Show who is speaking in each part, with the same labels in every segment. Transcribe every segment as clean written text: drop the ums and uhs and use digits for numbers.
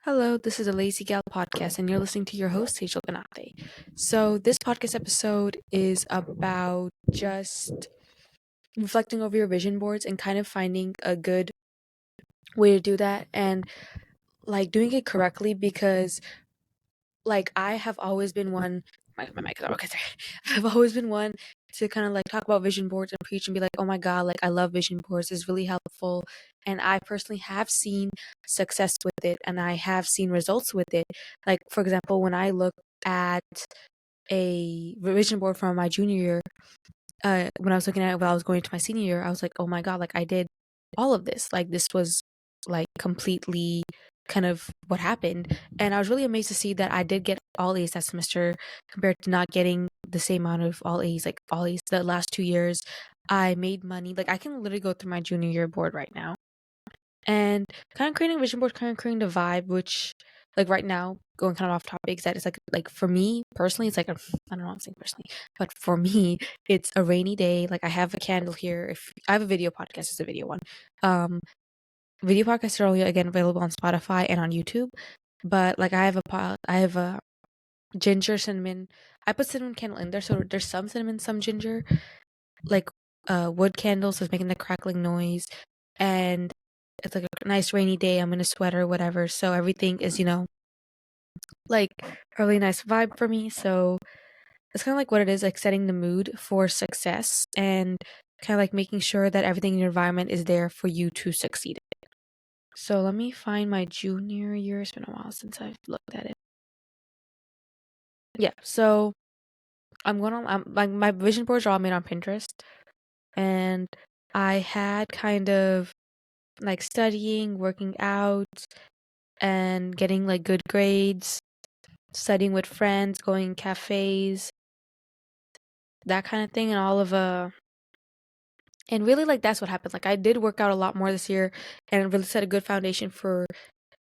Speaker 1: Hello, this is a Lazy Gal podcast, and you're listening to your host, Sejal Ganate. So, this podcast episode is about just reflecting over your vision boards and kind of finding a good way to do that and doing it correctly because I have always been one. My mic is on. Okay, sorry. I've always been one to kind of talk about vision boards and preach and be like, oh my God, I love vision boards. It's really helpful. And I personally have seen success with it and I have seen results with it. Like, for example, when I look at a vision board from my junior year, when I was looking at it while I was going to my senior year, I was like, oh my God, I did all of this. This was completely kind of what happened. And I was really amazed to see that I did get all A's that semester compared to not getting the same amount of all A's, all A's the last 2 years. I made money. I can literally go through my junior year board right now and kind of creating a vision board, kind of creating the vibe, which right now, going kind of off topics, that it's like for me personally, it's I don't know what I'm saying personally, but for me, it's a rainy day. I have a candle here. If I have a video podcast, it's a video one. Video podcasts are only again available on Spotify and on YouTube. But I have a ginger cinnamon. I put cinnamon candle in there, so there's some cinnamon, some ginger. Like wood candles is making the crackling noise, and it's a nice rainy day. I'm in a sweater, whatever. So everything is a really nice vibe for me. So it's kind of what it is, setting the mood for success and kind of making sure that everything in your environment is there for you to succeed. So let me find my junior year. It's been a while since I've looked at it. Yeah, so my vision boards are all made on Pinterest, and I had kind of studying, working out, and getting good grades, studying with friends, going cafes, that kind of thing, and all of and really that's what happened. I did work out a lot more this year, and really set a good foundation for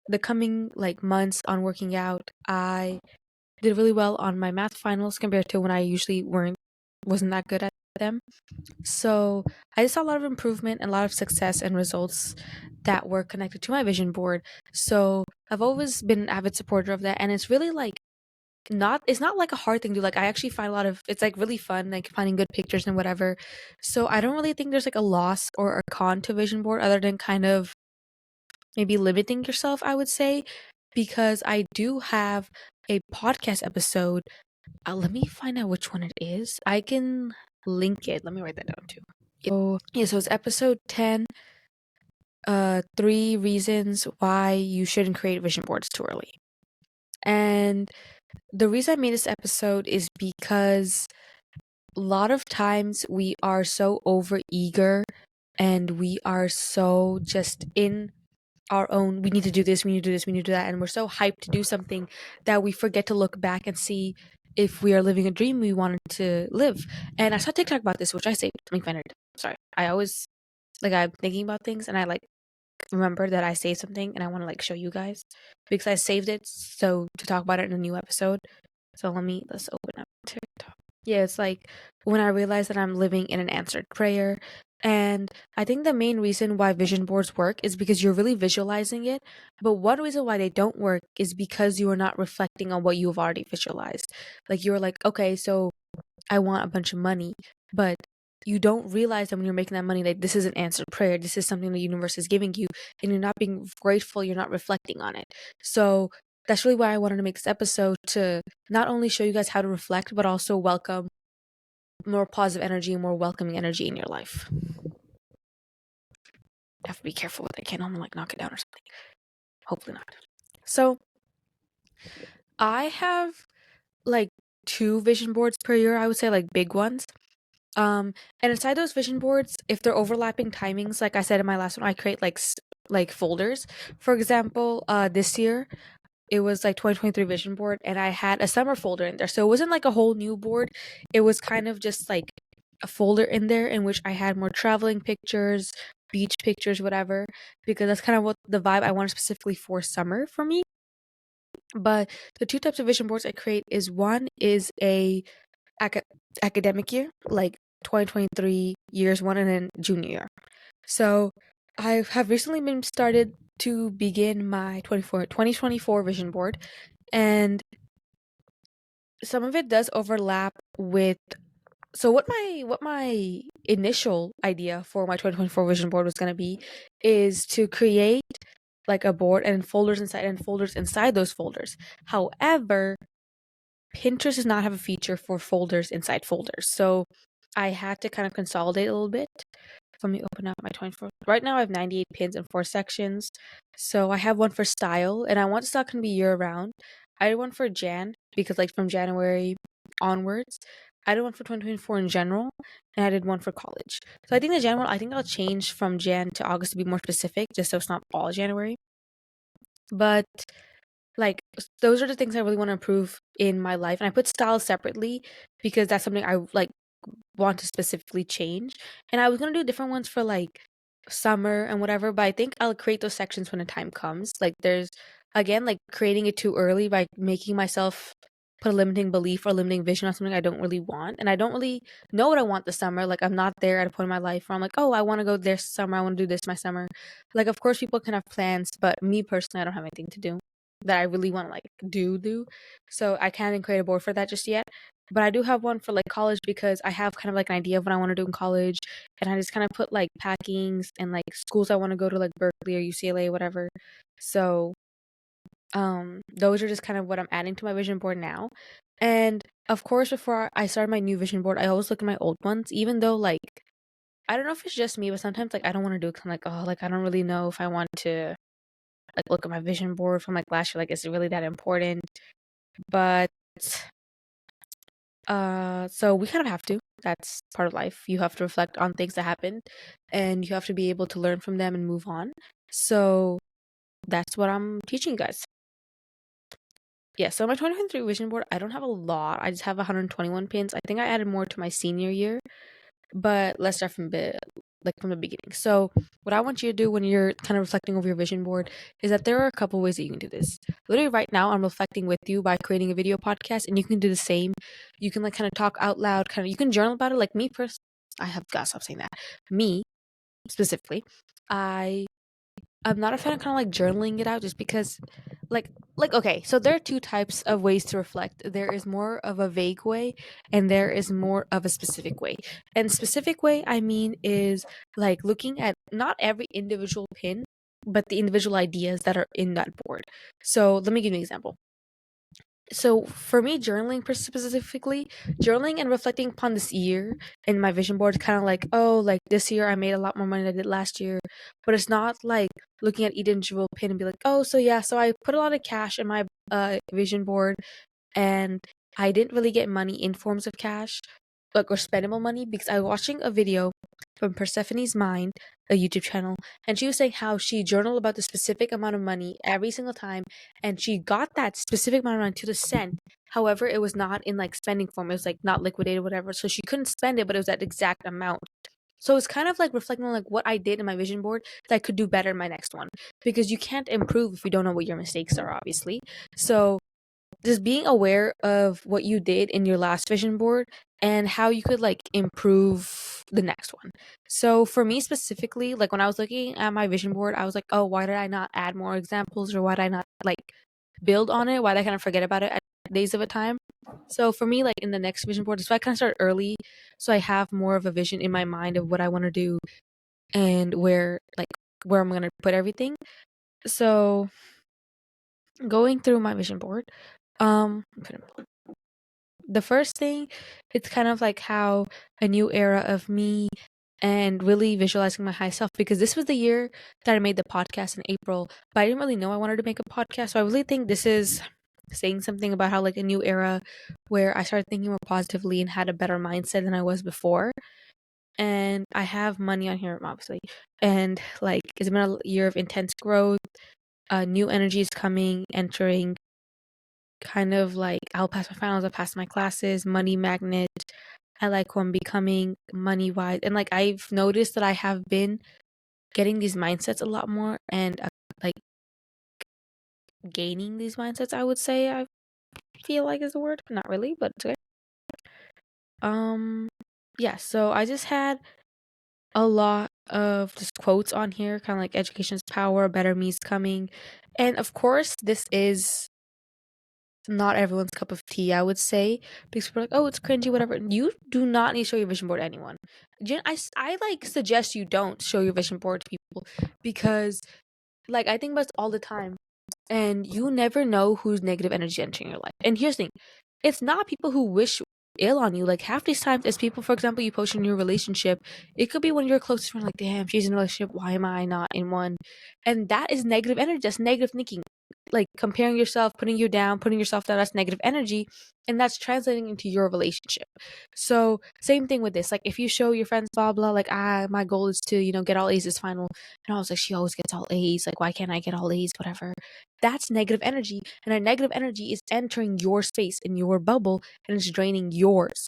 Speaker 1: the coming months on working out. I did really well on my math finals compared to when I usually wasn't that good at them. So I just saw a lot of improvement and a lot of success and results that were connected to my vision board. So I've always been an avid supporter of that, and it's really it's not a hard thing to do. I actually find a lot of it's really fun, finding good pictures and whatever. So I don't really think there's a loss or a con to vision board other than kind of maybe limiting yourself, I would say, because I do have a podcast episode. Let me find out which one it is. I can link it. Let me write that down too. So it's episode 10. 3 reasons why you shouldn't create vision boards too early. And the reason I made this episode is because a lot of times we are so over eager and we are so just in our own, we need to do this, we need to do this, we need to do that, and we're so hyped to do something that we forget to look back and see if we are living a dream we wanted to live. And I saw TikTok about this, which I saved. Let me find it. Sorry. I always I'm thinking about things and I remember that I saved something and I want to show you guys because I saved it so to talk about it in a new episode. So let's open up TikTok. Yeah, it's when I realize that I'm living in an answered prayer. And I think the main reason why vision boards work is because you're really visualizing it. But one reason why they don't work is because you are not reflecting on what you've already visualized. You're okay, so I want a bunch of money. But you don't realize that when you're making that money, this is an answered prayer. This is something the universe is giving you. And you're not being grateful. You're not reflecting on it. So that's really why I wanted to make this episode, to not only show you guys how to reflect, but also welcome more positive energy, more welcoming energy in your life. I have to be careful with it. I can't knock it down or something. Hopefully not. So I have 2 vision boards per year, I would say, big ones. And inside those vision boards, if they're overlapping timings, like I said in my last one, I create folders. For example, this year it was 2023 vision board, and I had a summer folder in there. So it wasn't a whole new board. It was kind of just a folder in there in which I had more traveling pictures, beach pictures, whatever, because that's kind of what the vibe I wanted specifically for summer for me. But the 2 types of vision boards I create is, one is a academic year, 2023 years 1 and then junior year. So I have recently been started to begin my 2024 vision board, and some of it does overlap with so what my initial idea for my 2024 vision board was going to be is to create like a board and folders inside those folders. However, Pinterest does not have a feature for folders inside folders. So I had to kind of consolidate a little bit. Let me open up my 24. Right now I have 98 pins in 4 sections. So I have one for style, and I want the style can be year round. I did one for Jan because like from January onwards. I did one for 2024 in general, and I did one for college. So I think the Jan one, I think I'll change from Jan to August to be more specific, just so it's not all January. But like those are the things I really want to improve in my life, and I put style separately because that's something I like want to specifically change. And I was gonna do different ones for like summer and whatever, but I think I'll create those sections when the time comes. Like there's again like creating it too early by making myself put a limiting belief or limiting vision on something I don't really want. And I don't really know what I want this summer. Like I'm not there at a point in my life where I'm like, oh, I want to go this summer, I want to do this my summer. Like of course people can have plans, but me personally I don't have anything to do that I really want to like do. So I can't create a board for that just yet. But I do have one for like college because I have kind of like an idea of what I want to do in college, and I just kind of put like packings and like schools I want to go to, like Berkeley or UCLA, whatever. So those are just kind of what I'm adding to my vision board now. And of course, before I started my new vision board, I always look at my old ones, even though like I don't know if it's just me, but sometimes like I don't want to do it 'cause I'm like, oh, like I don't really know if I want to like look at my vision board from like last year. Like, is it really that important? But so we kind of have to. That's part of life. You have to reflect on things that happened, and you have to be able to learn from them and move on. So that's what I'm teaching you guys. Yeah, so my 2023 vision board, I don't have a lot. I just have 121 pins. I think I added more to my senior year, but let's start from the beginning. So what I want you to do when you're kind of reflecting over your vision board is that there are a couple ways that you can do this. Literally right now I'm reflecting with you by creating a video podcast, and you can do the same. You can like kind of talk out loud, kind of you can journal about it. Like me personally, I have got to stop saying that. Me specifically, I'm not a fan of kind of like journaling it out just because like okay, so there are two types of ways to reflect. There is more of a vague way and there is more of a specific way. And specific way I mean is like looking at not every individual pin, but the individual ideas that are in that board. So let me give you an example. So for me, journaling specifically, journaling and reflecting upon this year in my vision board is kind of like, oh, like this year I made a lot more money than I did last year. But it's not like looking at each individual pin and be like, oh, so yeah, so I put a lot of cash in my vision board, and I didn't really get money in forms of cash, like or spendable money, because I was watching a video from Persephone's Mind, a YouTube channel, and she was saying how she journaled about the specific amount of money every single time, and she got that specific amount of money to the cent. However, it was not in like spending form; it was like not liquidated, whatever. So she couldn't spend it, but it was that exact amount. So it's kind of like reflecting on like what I did in my vision board that I could do better in my next one, because you can't improve if you don't know what your mistakes are, obviously. So just being aware of what you did in your last vision board and how you could like improve the next one. So for me specifically, like when I was looking at my vision board, I was like, oh, why did I not add more examples, or why did I not like build on it? Why did I kind of forget about it at days of a time? So for me, like in the next vision board, so I kind of start early, so I have more of a vision in my mind of what I want to do and where I'm gonna put everything. So going through my vision board, the first thing, it's kind of like how a new era of me and really visualizing my high self, because this was the year that I made the podcast in April, but I didn't really know I wanted to make a podcast. So I really think this is saying something about how like a new era where I started thinking more positively and had a better mindset than I was before. And I have money on here, obviously. And like it's been a year of intense growth. New energy is coming, entering, kind of like I'll pass my finals, I'll pass my classes, money magnet. I like who I'm becoming money wise. And like I've noticed that I have been getting these mindsets a lot more, and like gaining these mindsets, I would say. I feel like is the word. Not really, but it's okay. Yeah, so I just had a lot of just quotes on here, kind of like education is power, better me's coming. And of course, this is not everyone's cup of tea, I would say, because people are like, oh, it's cringy, whatever. You do not need to show your vision board to anyone. I like suggest you don't show your vision board to people because, like, I think about this all the time, and you never know who's negative energy entering your life. And here's the thing, it's not people who wish ill on you. Like, half these times, it's people, for example, you post in your relationship, it could be one of your closest friends, like, damn, she's in a relationship, why am I not in one? And that is negative energy, that's negative thinking. Like, comparing yourself, putting you down, putting yourself down, that's negative energy, and that's translating into your relationship. So same thing with this. Like, if you show your friends blah blah, like, my goal is to, get all A's this final, and I was like, she always gets all A's, like, why can't I get all A's, whatever. That's negative energy, and that negative energy is entering your space in your bubble, and it's draining yours.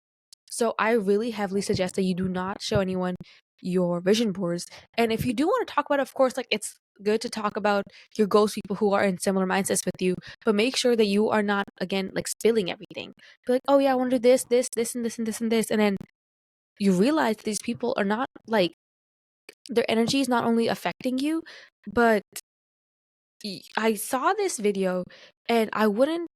Speaker 1: So I really heavily suggest that you do not show anyone your vision boards. And if you do want to talk about it, of course, like, it's good to talk about your goals with people who are in similar mindsets with you, but make sure that you are not, again, like, spilling everything. Be like, oh yeah, I want to do this and this and this and this, and then you realize these people are not, like, their energy is not only affecting you, but I saw this video, and I wouldn't,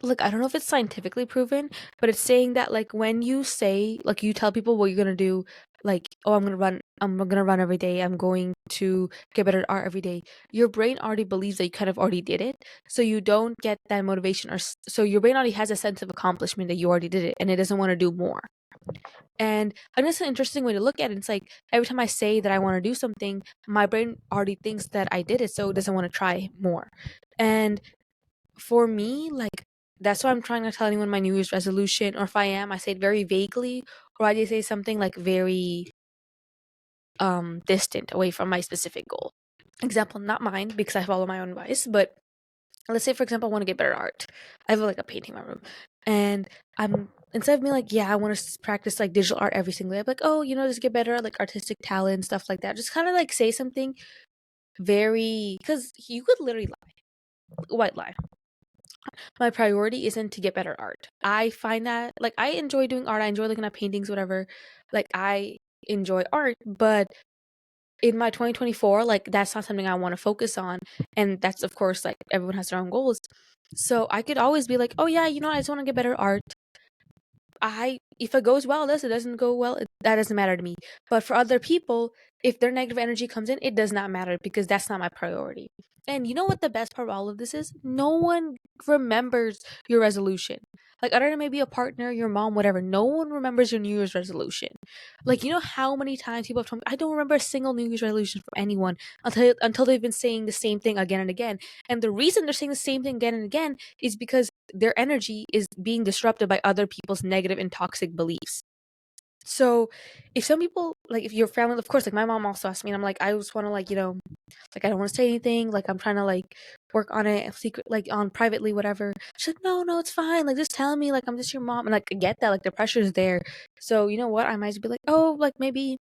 Speaker 1: like, I don't know if it's scientifically proven, but it's saying that, like, when you say, like, you tell people what you're gonna do, like, oh, I'm gonna run every day, I'm going to get better at art every day, your brain already believes that you kind of already did it, so you don't get that motivation, so your brain already has a sense of accomplishment that you already did it, and it doesn't want to do more. And I think it's an interesting way to look at it. It's like every time I say that I want to do something, my brain already thinks that I did it, so it doesn't want to try more. And for me, like, that's why I'm trying to tell anyone my New Year's resolution, or if I am, I say it very vaguely, or I just say something like very distant away from my specific goal. Example, not mine because I follow my own advice, but let's say, for example, I want to get better at art. I have like a painting in my room, and I'm, instead of being like, yeah, I want to practice like digital art every single day, I'm like, oh, just get better at like artistic talent, stuff like that. Just kind of like say something very, because you could literally lie, white lie. My priority isn't to get better at art. I find that, like, I enjoy doing art. I enjoy looking at paintings, whatever. Like, I enjoy art, but in my 2024, like, that's not something I want to focus on. And that's, of course, like, everyone has their own goals. So I could always be like, oh yeah, I just want to get better at art. If it goes well, it doesn't go well, that doesn't matter to me. But for other people, if their negative energy comes in, it does not matter because that's not my priority. And you know what the best part of all of this is? No one remembers your resolution. Like, other than maybe a partner, your mom, whatever, no one remembers your New Year's resolution. Like, you know how many times people have told me, I don't remember a single New Year's resolution from anyone until they've been saying the same thing again and again. And the reason they're saying the same thing again and again is because their energy is being disrupted by other people's negative and toxic beliefs. So if some people, like, if your family, of course, like, my mom also asked me, and I'm like, I just want to, like, like, I don't want to say anything, like, I'm trying to, like, work on it secret, like, on privately, whatever. She's like, no, it's fine, like, just tell me, like, I'm just your mom. And, like, I get that, like, the pressure is there. So you know what, I might just be like, oh, like, maybe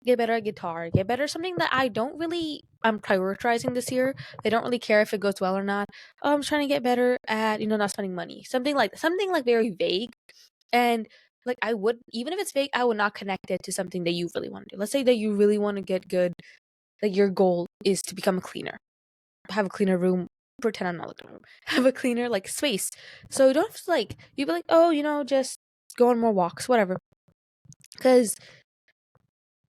Speaker 1: get better at guitar, get better something that I'm prioritizing this year. I don't really care if it goes well or not. Oh, I'm trying to get better at, not spending money, something like very vague. And, like, I would, even if it's fake, I would not connect it to something that you really want to do. Let's say that you really want to get good, like, your goal is to become a cleaner, have a cleaner room, pretend I'm not looking at room, have a cleaner, like, space. So you don't have to, like, you'd be like, oh, just go on more walks, whatever. Because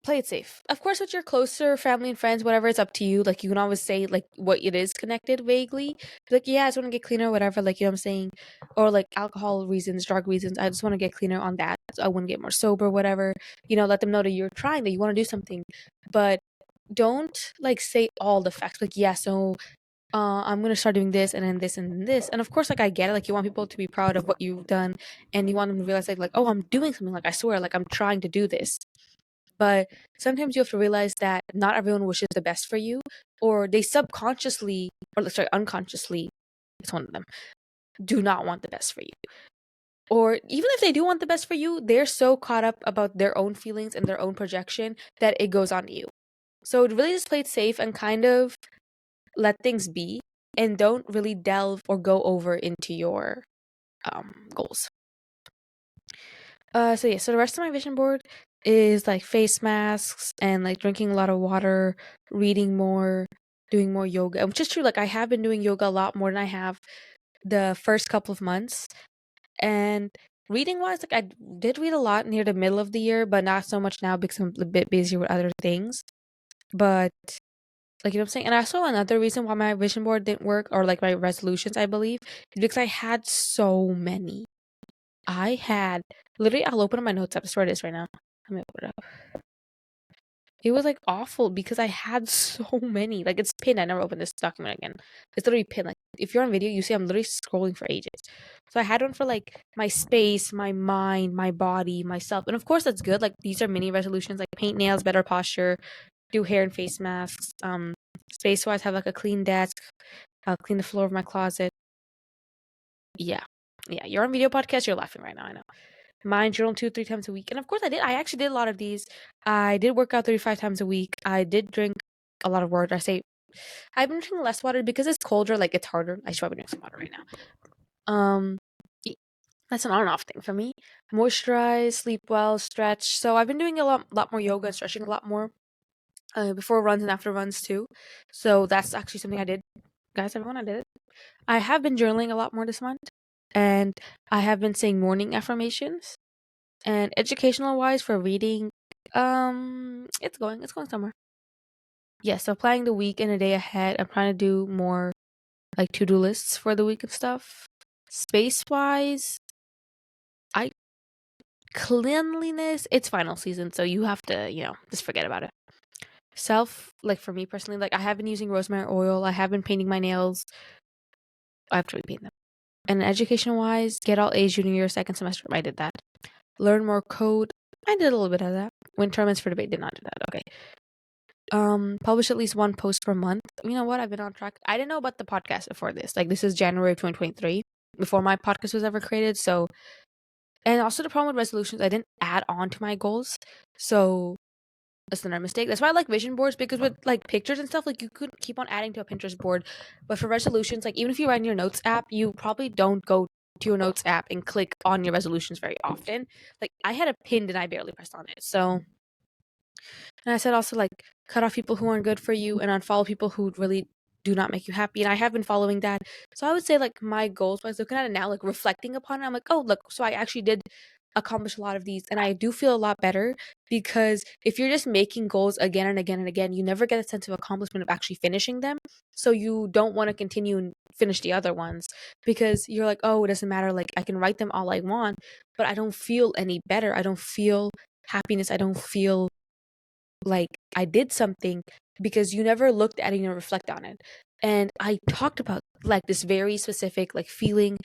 Speaker 1: play it safe. Of course, with your closer family and friends, whatever, it's up to you. Like, you can always say, like, what it is connected vaguely. Be like, yeah, I just want to get cleaner, whatever. Like, you know what I'm saying? Or, like, alcohol reasons, drug reasons. I just want to get cleaner on that. So I want to get more sober, whatever. Let them know that you're trying, that you want to do something. But don't, like, say all the facts. Like, yeah, so I'm gonna start doing this and then this and then this. And of course, like, I get it. Like, you want people to be proud of what you've done, and you want them to realize, like, oh, I'm doing something. Like, I swear, like, I'm trying to do this. But sometimes you have to realize that not everyone wishes the best for you, or they subconsciously, or sorry, unconsciously, it's one of them, do not want the best for you. Or even if they do want the best for you, they're so caught up about their own feelings and their own projection that it goes on to you. So really just play it safe and kind of let things be, and don't really delve or go over into your goals. So the rest of my vision board is like face masks and like drinking a lot of water, reading more, doing more yoga. Which is true. Like I have been doing yoga a lot more than I have the first couple of months. And reading wise, like I did read a lot near the middle of the year, but not so much now because I'm a bit busier with other things. But like you know what I'm saying? And also another reason why my vision board didn't work or like my resolutions, I believe, is because I had so many. I had literally I'll open up my notes app. That's where it is right now. Let me open it up. It was like awful because I had so many. Like it's pinned. I never opened this document again. It's literally pinned. Like if you're on video, you see I'm literally scrolling for ages. So I had one for like my space, my mind, my body, myself. And of course that's good. Like these are mini resolutions like paint nails, better posture, do hair and face masks. Space wise have like a clean desk. I'll clean the floor of my closet. Yeah. Yeah. You're on video podcast, you're laughing right now, I know. Mind journal 2-3 times a week. And of course I did. I actually did a lot of these. I did work out 35 times a week. I did drink a lot of water. I've been drinking less water because it's colder, like it's harder. I should probably drink some water right now. That's an on and off thing for me. Moisturize, sleep well, stretch. So I've been doing a lot more yoga and stretching a lot more before runs and after runs too. So that's actually something I did. Guys, everyone, I did it. I have been journaling a lot more this month, and I have been saying morning affirmations. And educational wise for reading, it's going somewhere. Yeah, so planning the week and a day ahead. I'm trying to do more like to-do lists for the week and stuff. Space wise, I cleanliness, it's final season, so you have to, just forget about it. Self, like for me personally, like I have been using rosemary oil, I have been painting my nails. I have to repaint them. And education wise, get all A's junior year, second semester. I did that. Learn more code. I did a little bit of that. Win tournaments for debate. Did not do that. Okay. Publish at least one post per month. You know what? I've been on track. I didn't know about the podcast before this. Like this is January of 2023, before my podcast was ever created. So, and also the problem with resolutions, I didn't add on to my goals. So that's another mistake. That's why I like vision boards, because with like pictures and stuff, like you could keep on adding to a Pinterest board. But for resolutions, like even if you write in your notes app, you probably don't go to your notes app and click on your resolutions very often. Like I had a pinned and I barely pressed on it. So, and I said also like cut off people who aren't good for you and unfollow people who really do not make you happy. And I have been following that. So I would say like my goals, I was looking at it now, like reflecting upon it, I'm like, oh look, so I actually did accomplish a lot of these, and I do feel a lot better, because if you're just making goals again and again and again, you never get a sense of accomplishment of actually finishing them. So you don't want to continue and finish the other ones, because you're like, oh, it doesn't matter, like I can write them all I want, but I don't feel any better. I don't feel happiness. I don't feel like I did something, because you never looked at it and reflect on it. And I talked about like this very specific like feeling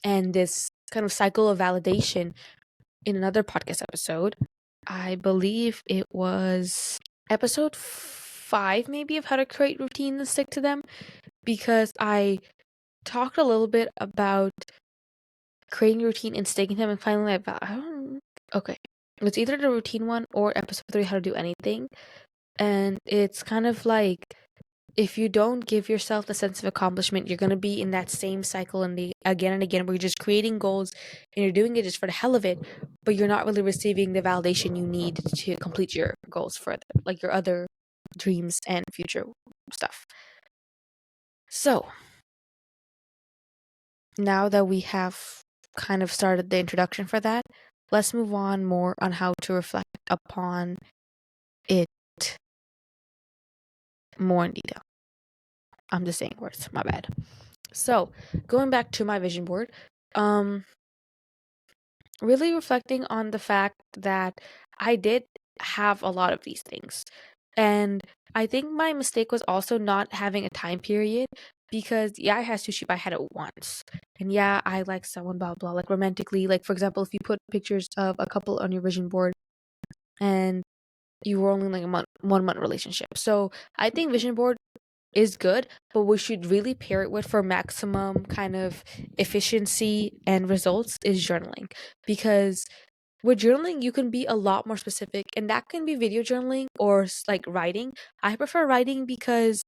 Speaker 1: and this kind of cycle of validation in another podcast episode. I believe it was episode 5 maybe, of how to create routines and stick to them, because I talked a little bit about creating a routine and sticking to them and finding that I don't okay. It's either the routine one or episode 3, how to do anything. And it's kind of like, if you don't give yourself the sense of accomplishment, you're going to be in that same cycle and the again and again, where you're just creating goals and you're doing it just for the hell of it, but you're not really receiving the validation you need to complete your goals further, like your other dreams and future stuff. So now that we have kind of started the introduction for that, let's move on more on how to reflect upon it more in detail. I'm just saying words, my bad. So, going back to my vision board, really reflecting on the fact that I did have a lot of these things. And I think my mistake was also not having a time period, because yeah, I had sushi, but I had it once. And yeah, I like someone, blah blah, like romantically. Like for example, if you put pictures of a couple on your vision board and you were only like a 1 month relationship. So I think vision board is good, but we should really pair it with, for maximum kind of efficiency and results, is journaling. Because with journaling, you can be a lot more specific, and that can be video journaling or like writing. I prefer writing because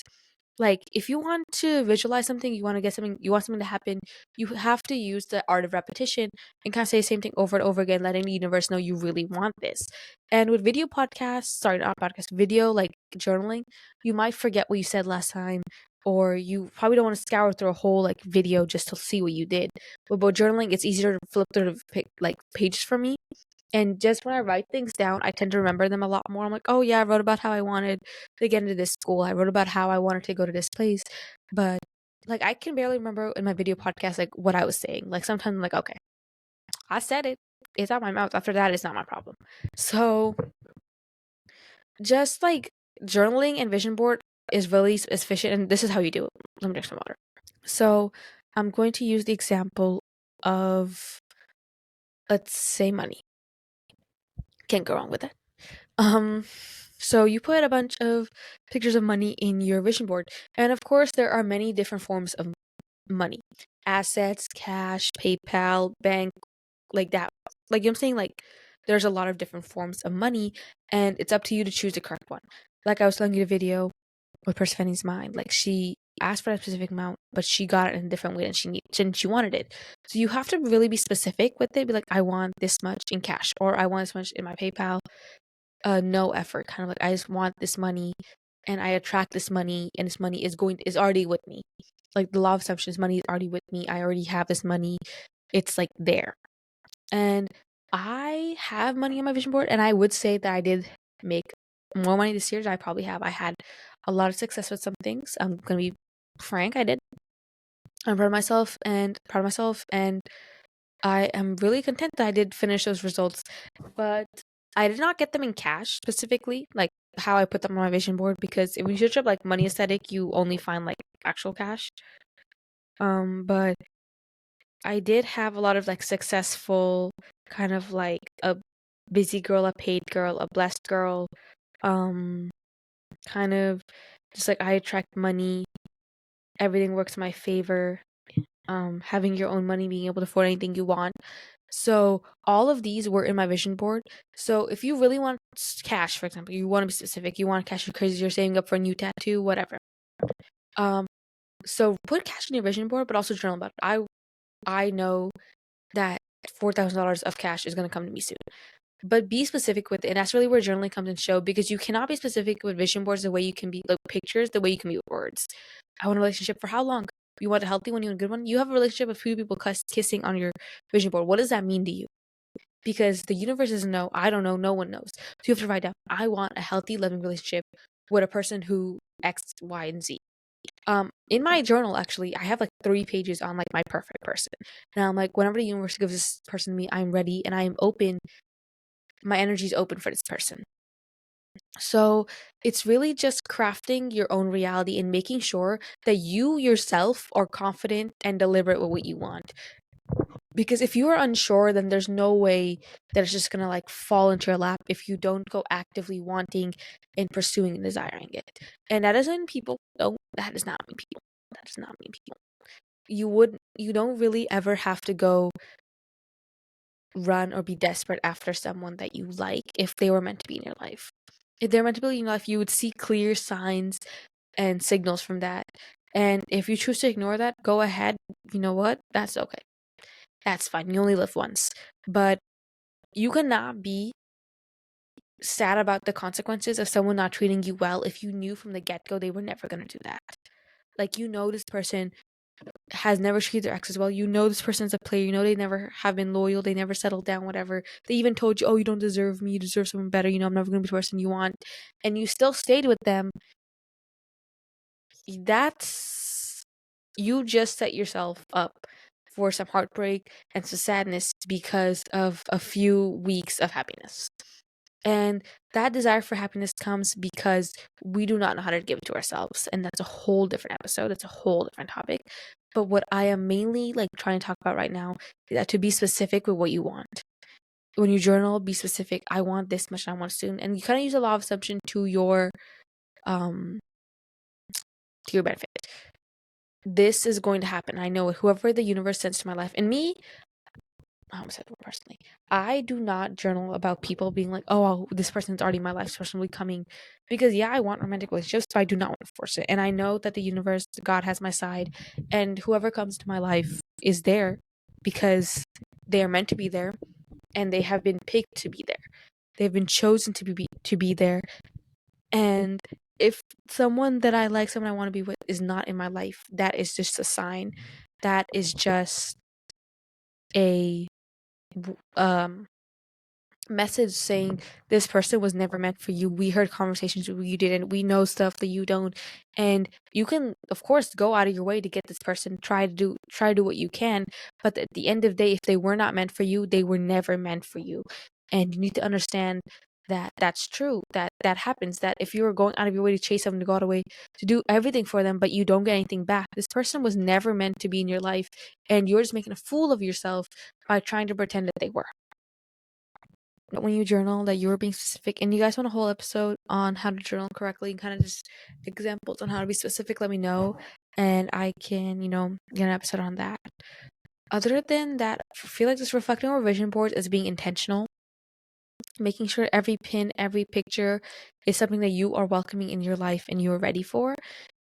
Speaker 1: Like, if you want to visualize something, you want to get something, you want something to happen, you have to use the art of repetition and kind of say the same thing over and over again, letting the universe know you really want this. And with video podcasts, sorry, not podcast, video like journaling, you might forget what you said last time, or you probably don't want to scour through a whole like video just to see what you did. But about journaling, it's easier to flip through the like pages for me, and just when I write things down, I tend to remember them a lot more. I'm like, oh yeah, I wrote about how I wanted to get into this school. I wrote about how I wanted to go to this place. But like, I can barely remember in my video podcast like what I was saying. Like, sometimes I'm like, okay, I said it. It's out my mouth. After that, it's not my problem. So just like journaling and vision board is really efficient, and this is how you do it. Let me drink some water. So I'm going to use the example of, let's say, money. Can't go wrong with it. So you put a bunch of pictures of money in your vision board, and of course there are many different forms of money: assets, cash, PayPal, bank, like that. Like, you know what I'm saying? Like, there's a lot of different forms of money, and it's up to you to choose the correct one. Like I was telling you the video with Persephone's mind, like she asked for a specific amount, but she got it in a different way than she wanted it. So you have to really be specific with it. Be like, I want this much in cash, or I want this much in my PayPal. No effort, kind of like, I just want this money, and I attract this money, and this money is already with me. Like the law of assumptions, money is already with me. I already have this money. It's like there. And I have money on my vision board, and I would say that I did make more money this year than I probably have. I had a lot of success with some things. I'm gonna be frank, I did. I'm proud of myself, and I am really content that I did finish those results. But I did not get them in cash specifically, like how I put them on my vision board, because if you search up like money aesthetic, you only find like actual cash. But I did have a lot of like successful, kind of like a busy girl, a paid girl, a blessed girl, um, kind of just like I attract money, everything works in my favor, having your own money, being able to afford anything you want. So all of these were in my vision board. So if you really want cash, for example, you want to be specific, you want cash because you're saving up for a new tattoo, whatever. So put cash in your vision board, but also journal about it. I know that $4,000 of cash is going to come to me soon. But be specific with it. And that's really where journaling comes in show, because you cannot be specific with vision boards the way you can be like pictures, the way you can be with words. I want a relationship for how long? You want a healthy one, you want a good one? You have a relationship with two people kissing on your vision board. What does that mean to you? Because the universe doesn't know. I don't know. No one knows. So you have to write down, I want a healthy, loving relationship with a person who X, Y, and Z. In my journal, actually, I have like 3 pages on like my perfect person. And I'm like, whenever the universe gives this person to me, I'm ready and I am open. My energy is open for this person. So it's really just crafting your own reality and making sure that you yourself are confident and deliberate with what you want. Because if you are unsure, then there's no way that it's just gonna like fall into your lap if you don't go actively wanting and pursuing and desiring it. And that doesn't mean people. No, that does not mean people. That does not mean people. You don't really ever have to go run or be desperate after someone that you like if they were meant to be in your life. If they're meant to be in your life, you would see clear signs and signals from that. And if you choose to ignore that, go ahead. You know what? That's okay. That's fine. You only live once. But you cannot be sad about the consequences of someone not treating you well if you knew from the get-go they were never going to do that. Like, you know, this person has never treated their ex as well. You know, this person's a player. You know, they never have been loyal. They never settled down, whatever. They even told you, oh, you don't deserve me. You deserve someone better. You know, I'm never going to be the person you want. And you still stayed with them. That's, you just set yourself up for some heartbreak and some sadness because of a few weeks of happiness. And that desire for happiness comes because we do not know how to give it to ourselves. And that's a whole different episode. It's a whole different topic. But what I am mainly like trying to talk about right now is that to be specific with what you want. When you journal, be specific. I want this much and I want it soon. And you kind of use a law of assumption to your benefit. This is going to happen. I know whoever the universe sends to my life. And me, I almost said personally. I do not journal about people being like, oh, this person's already my life, this person will be coming. Because yeah, I want romantic relationships, but I do not want to force it. And I know that the universe, God has my side, and whoever comes to my life is there because they are meant to be there, and they have been picked to be there. They've been chosen to be there. And if someone that I like, someone I want to be with, is not in my life, that is just a sign. That is just a um message saying this person was never meant for you. We heard conversations you didn't. We know stuff that you don't. And you can of course go out of your way to get this person, try to do what you can, but at the end of the day, if they were not meant for you, they were never meant for you. And you need to understand that that's true, that happens, that if you are going out of your way to chase someone, to go out of your way to do everything for them, but you don't get anything back, this person was never meant to be in your life, and you're just making a fool of yourself by trying to pretend that they were. When you journal, that you were being specific, and you guys want a whole episode on how to journal correctly and kind of just examples on how to be specific, let me know, and I can, get an episode on that. Other than that, I feel like just reflecting on vision boards is being intentional, making sure every pin, every picture is something that you are welcoming in your life and you're ready for,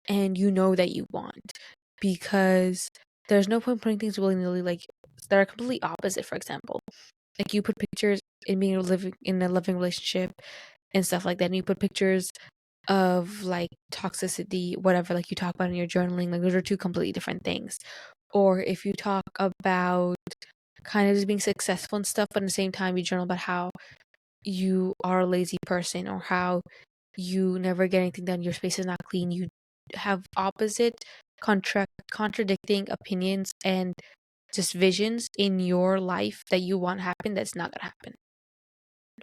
Speaker 1: and you know that you want, because there's no point putting things willy-nilly like that are completely opposite. For example, like you put pictures in being living in a loving relationship and stuff like that, and you put pictures of like toxicity, whatever, like you talk about in your journaling, like those are two completely different things. Or if you talk about kind of just being successful and stuff, but at the same time you journal about how you are a lazy person, or how you never get anything done, your space is not clean, you have opposite contradicting opinions and just visions in your life that you want to happen, that's not gonna happen.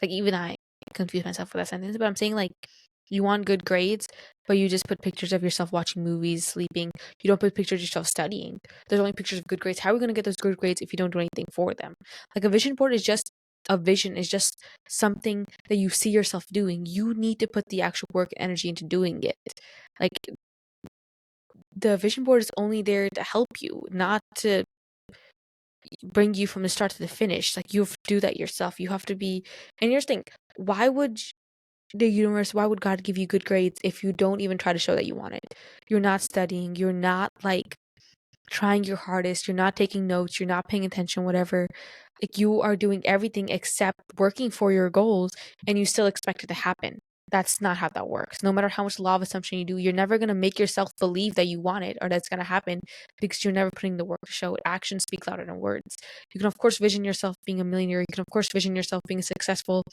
Speaker 1: Like, even I confuse myself with that sentence, but I'm saying, like, you want good grades, but you just put pictures of yourself watching movies, sleeping. You don't put pictures of yourself studying. There's only pictures of good grades. How are we going to get those good grades if you don't do anything for them? Like, a vision board is just a vision, is just something that you see yourself doing. You need to put the actual work and energy into doing it. Like, the vision board is only there to help you, not to bring you from the start to the finish. Like, you have to do that yourself. You have to be, and here's the thing, why would why would God give you good grades if you don't even try to show that you want it? You're not studying, you're not like trying your hardest, you're not taking notes, you're not paying attention, whatever. Like, you are doing everything except working for your goals, and you still expect it to happen. That's not how that works. No matter how much law of assumption you do, you're never going to make yourself believe that you want it or that's going to happen, because you're never putting the work to show it. Actions speak louder than words. You can, of course, vision yourself being a millionaire. You can, of course, vision yourself being a successful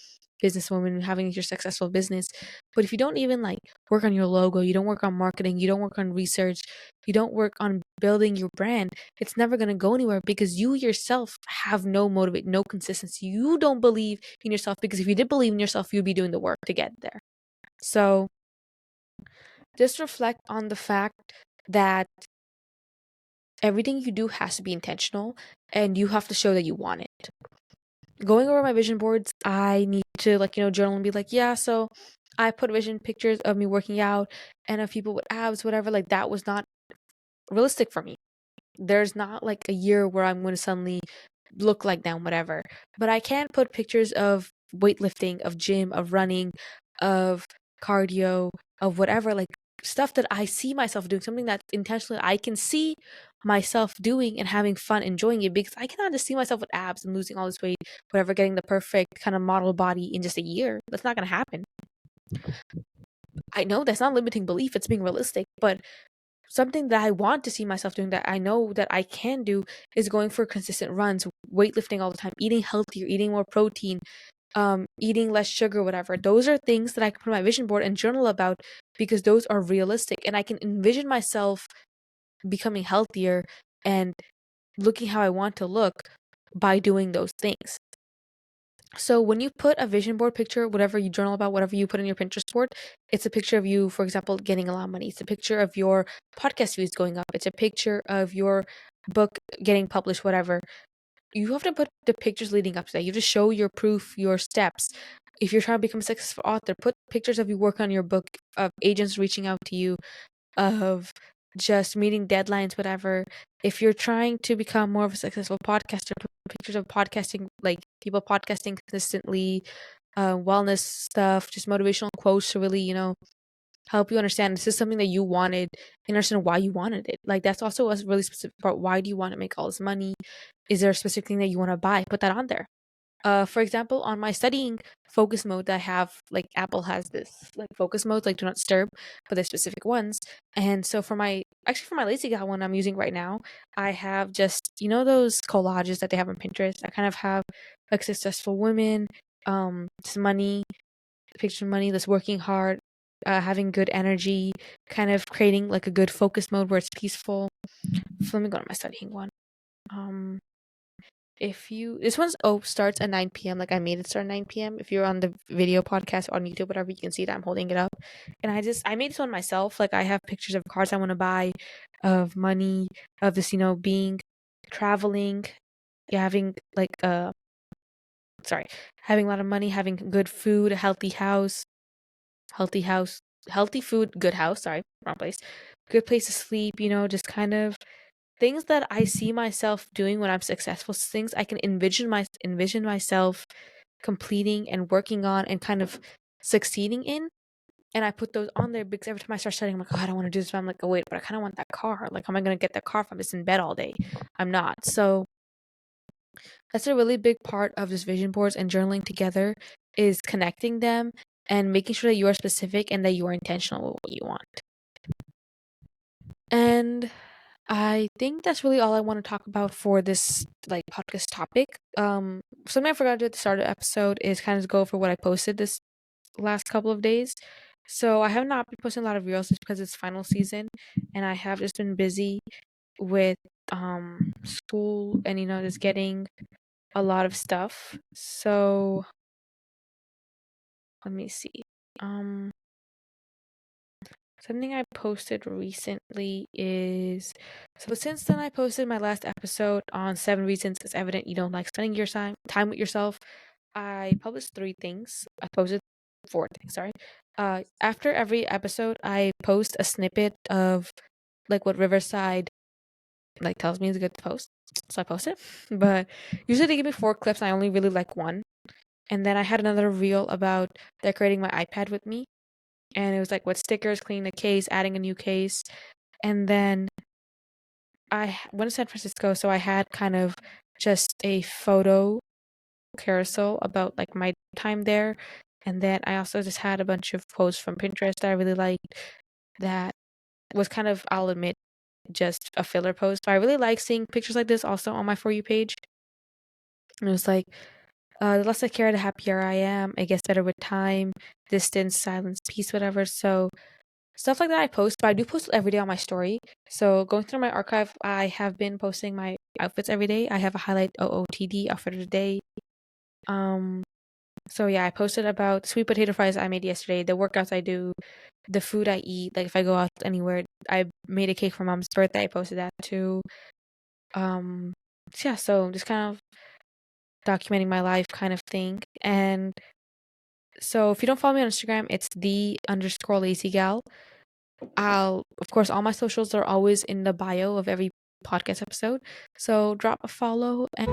Speaker 1: businesswoman, having your successful business. But if you don't even like work on your logo, you don't work on marketing, you don't work on research, you don't work on building your brand, it's never going to go anywhere, because you yourself have no motivate, no consistency. You don't believe in yourself, because if you did believe in yourself, you'd be doing the work to get there. So just reflect on the fact that everything you do has to be intentional, and you have to show that you want it. Going over my vision boards, I need to journal and be like, yeah, so I put vision pictures of me working out and of people with abs, whatever. Like, that was not realistic for me. There's not like a year where I'm going to suddenly look like them, whatever. But I can put pictures of weightlifting, of gym, of running, of cardio, of whatever, like stuff that I see myself doing, something that intentionally I can see myself doing and having fun, enjoying it, because I cannot just see myself with abs and losing all this weight, whatever, getting the perfect kind of model body in just a year. That's not going to happen. I know that's not limiting belief, it's being realistic, but something that I want to see myself doing, that I know that I can do, is going for consistent runs, weightlifting all the time, eating healthier, eating more protein, eating less sugar, whatever. Those are things that I can put on my vision board and journal about, because those are realistic, and I can envision myself becoming healthier and looking how I want to look by doing those things. So when you put a vision board picture, whatever you journal about, whatever you put in your Pinterest board, it's a picture of you, for example, getting a lot of money. It's a picture of your podcast views going up. It's a picture of your book getting published, whatever. You have to put the pictures leading up to that. You have to show your proof, your steps. If you're trying to become a successful author, put pictures of you working on your book, of agents reaching out to you, of just meeting deadlines, whatever. If you're trying to become more of a successful podcaster, put pictures of podcasting, like people podcasting consistently, wellness stuff, just motivational quotes to really, help you understand this is something that you wanted and understand why you wanted it. Like that's also a really specific part. Why do you want to make all this money? Is there a specific thing that you want to buy? Put that on there. For example, on my studying focus mode that I have, like Apple has this like focus mode, like do not disturb, but there's specific ones. And so for my lazy gal one I'm using right now, I have just those collages that they have on Pinterest. I kind of have like successful women, just money, picture of money, that's working hard, having good energy, kind of creating like a good focus mode where it's peaceful. So let me go to my studying one. Um, if you this one's starts at 9 p.m. Like I made it start at 9 p.m. If you're on the video podcast on YouTube, whatever, you can see that I'm holding it up. And I made this one myself. Like I have pictures of cars I want to buy, of money, of this, being traveling, yeah, having like having a lot of money, having good food, a healthy house, healthy food, good house, sorry, wrong place. Good place to sleep, just kind of things that I see myself doing when I'm successful, things I can envision myself completing and working on and kind of succeeding in. And I put those on there because every time I start studying, I'm like, oh, I don't want to do this. But I'm like, oh wait, but I kind of want that car. Like, how am I gonna get that car if I'm just in bed all day? I'm not. So that's a really big part of this vision boards and journaling together is connecting them and making sure that you are specific and that you are intentional with what you want. And I think that's really all I want to talk about for this like podcast topic. Something I forgot to do at the start of the episode is kind of go over what I posted this last couple of days. So I have not been posting a lot of reels just because it's final season and I have just been busy with school and just getting a lot of stuff. So let me see. Um Something I posted recently is so since then I posted my last episode on 7 reasons it's evident you don't like spending your time with yourself. I published 3 things. I posted 4 things, sorry. After every episode I post a snippet of like what Riverside like tells me is good to post. So I post it. But usually they give me 4 clips and I only really like one. And then I had another reel about decorating my iPad with me, and it was like what stickers, cleaning the case, adding a new case. And then I went to San Francisco, so I had kind of just a photo carousel about like my time there. And then I also just had a bunch of posts from Pinterest that I really liked that was kind of, I'll admit, just a filler post. But I really like seeing pictures like this also on my For You page. And it was like, the less I care, the happier I am. It gets better with time, distance, silence, peace, whatever. So stuff like that I post, but I do post every day on my story. So going through my archive, I have been posting my outfits every day. I have a highlight OOTD outfit of the day. So yeah, I posted about sweet potato fries I made yesterday, the workouts I do, the food I eat. Like if I go out anywhere, I made a cake for mom's birthday. I posted that too. So yeah, so just kind of documenting my life kind of thing. And so if you don't follow me on Instagram, it's the_lazygal. Of course, all my socials are always in the bio of every podcast episode. So drop a follow and